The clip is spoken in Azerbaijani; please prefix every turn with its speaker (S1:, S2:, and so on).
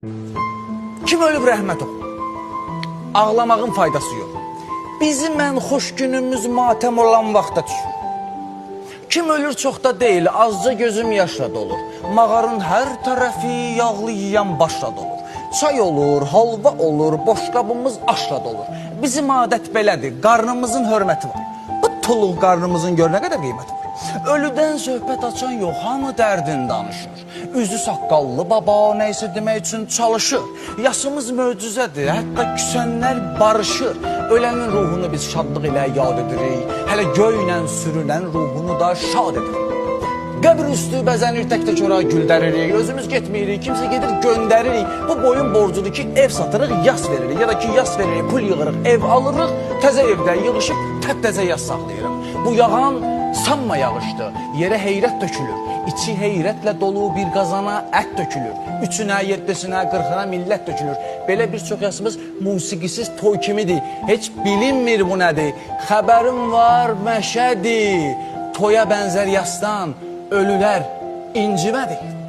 S1: Kim ölüb rəhmət ol. Ağlamağın faydası yox. Bizim ən xoş günümüz matəm olan vaxta düşür. Kim ölür çox da deyil, azca gözüm yaşla dolur. Mağarın hər tərəfi yağlı yiyən başla dolur. Çay olur, halva olur, boşqabımız aşla dolur. Bizim adət belədir, qarnımızın hörməti var. Bu tuluq qarnımızın gör nə qədər qiyməti var. Ölüdən söhbət açan yox, hamı dərdin danışır. Üzü saqqallı baba neysə demək üçün çalışır. Yasımız möcüzədir, hətta küsənlər barışır. Ölənin ruhunu biz şadlıq ilə yad edirik. Hələ göylə sürünən ruhunu da şad edirik. Qəbir üstü bəzənir, tək-tək ora güldəririk. Özümüz getməyirik, kimsə gedir göndəririk. Bu boyun borcudur ki, ev satırıq, yas veririk. Ya da ki, yas veririk, pul yığırıq, ev alırıq. Təzə evdə yığışıb, təp-təzə yas saxlayırıq. Bu yağan sanma yağışdır, yerə heyrət dökülür. İçi heyrətlə dolu bir qazana ət dökülür. Üçünə, yeddisinə, qırxına millət dökülür. Belə bir çox yasımız musiqisiz toy kimidir. Heç bilinmir bu nədir. Xəbərim var məşədir. Toya bənzər yasdan ölülər incimədir.